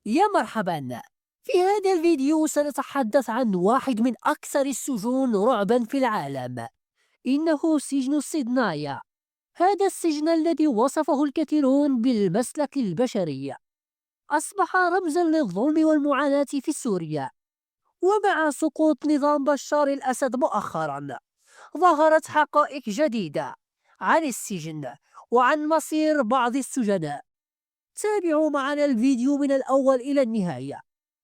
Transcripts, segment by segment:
يا مرحبا. في هذا الفيديو سنتحدث عن واحد من أكثر السجون رعبا في العالم. إنه سجن سيدنايا. هذا السجن الذي وصفه الكثيرون بالمسلك البشري أصبح رمزا للظلم والمعاناة في سوريا. ومع سقوط نظام بشار الأسد مؤخرا ظهرت حقائق جديدة عن السجن وعن مصير بعض السجناء. تابعوا معنا الفيديو من الأول إلى النهاية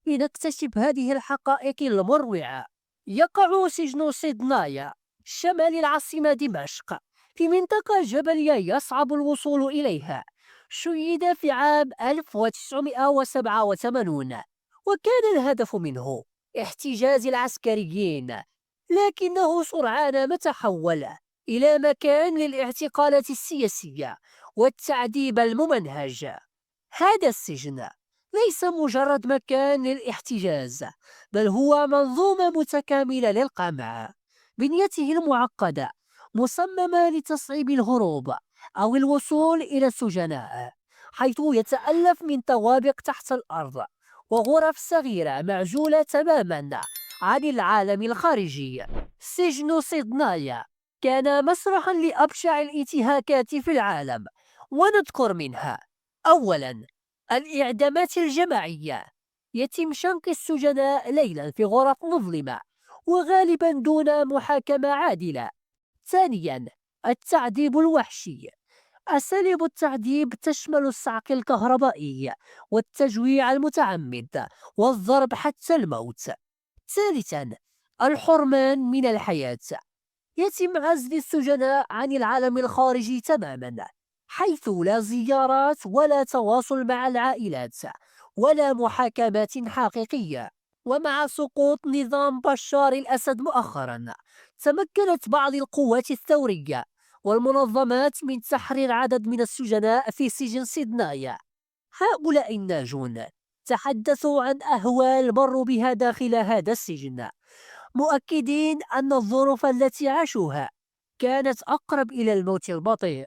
لنكتشف هذه الحقائق المروعة. يقع سجن سيدنايا شمال العاصمة دمشق في منطقة جبلية يصعب الوصول إليها. شيد في عام 1987 وكان الهدف منه احتجاز العسكريين، لكنه سرعان ما تحول إلى مكان للاعتقالات السياسية والتعذيب الممنهج. هذا السجن ليس مجرد مكان للاحتجاز، بل هو منظومة متكاملة للقمع. بنيته المعقدة مصممة لتصعيب الهروب أو الوصول إلى السجناء، حيث يتألف من طوابق تحت الأرض وغرف صغيرة معزولة تماما عن العالم الخارجي. سجن سيدنايا كان مسرحا لأبشع الانتهاكات في العالم، ونذكر منها: أولاً، الإعدامات الجماعية. يتم شنق السجناء ليلاً في غرف مظلمة وغالباً دون محاكمة عادلة. ثانياً، التعذيب الوحشي. أساليب التعذيب تشمل الصعق الكهربائي والتجويع المتعمد والضرب حتى الموت. ثالثاً، الحرمان من الحياة. يتم عزل السجناء عن العالم الخارجي تماما، حيث لا زيارات ولا تواصل مع العائلات ولا محاكمات حقيقية. ومع سقوط نظام بشار الأسد مؤخرا تمكنت بعض القوات الثورية والمنظمات من تحرير عدد من السجناء في سجن سيدنايا. هؤلاء الناجون تحدثوا عن أهوال مروا بها داخل هذا السجن، مؤكدين أن الظروف التي عاشوها كانت أقرب إلى الموت البطيء.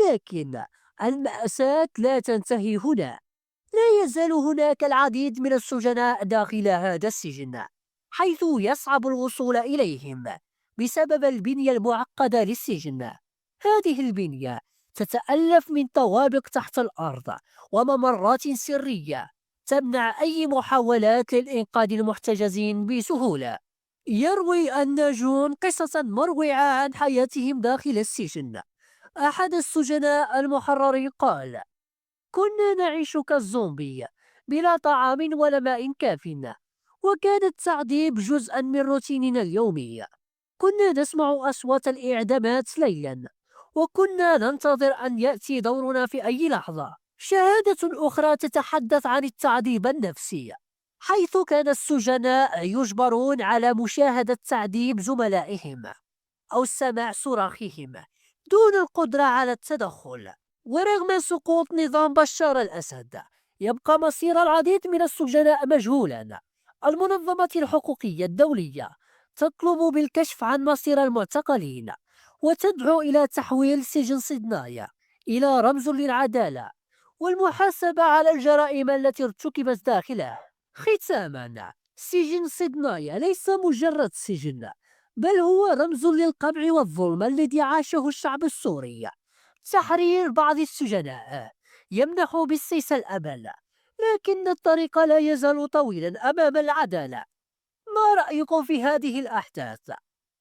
لكن المأساة لا تنتهي هنا. لا يزال هناك العديد من السجناء داخل هذا السجن، حيث يصعب الوصول إليهم بسبب البنية المعقدة للسجن. هذه البنية تتألف من طوابق تحت الأرض وممرات سرية تمنع أي محاولات للإنقاذ المحتجزين بسهولة. يروي الناجون قصصا مروعة عن حياتهم داخل السجن. أحد السجناء المحررين قال: كنا نعيش كالزومبي بلا طعام ولا ماء كاف، وكان التعذيب جزءا من روتيننا اليومي. كنا نسمع أصوات الإعدامات ليلا، وكنا ننتظر أن يأتي دورنا في أي لحظة. شهادة أخرى تتحدث عن التعذيب النفسي، حيث كان السجناء يجبرون على مشاهدة تعذيب زملائهم أو سماع صراخهم دون القدرة على التدخل. ورغم سقوط نظام بشار الأسد يبقى مصير العديد من السجناء مجهولا. المنظمات الحقوقية الدولية تطلب بالكشف عن مصير المعتقلين، وتدعو إلى تحويل سجن سيدنايا إلى رمز للعدالة والمحاسبة على الجرائم التي ارتكبت داخله. ختاما، سجن سيدنايا ليس مجرد سجن، بل هو رمز للقمع والظلم الذي عاشه الشعب السوري. تحرير بعض السجناء يمنح بالسيس الأمل، لكن الطريق لا يزال طويلا أمام العدالة. ما رأيكم في هذه الأحداث؟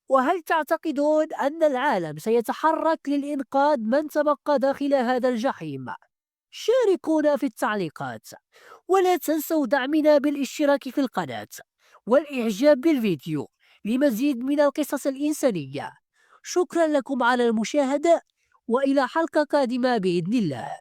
وهل تعتقدون أن العالم سيتحرك للإنقاذ من تبقى داخل هذا الجحيم؟ شاركونا في التعليقات، ولا تنسوا دعمنا بالاشتراك في القناة والإعجاب بالفيديو لمزيد من القصص الإنسانية. شكرا لكم على المشاهدة، وإلى حلقة قادمة بإذن الله.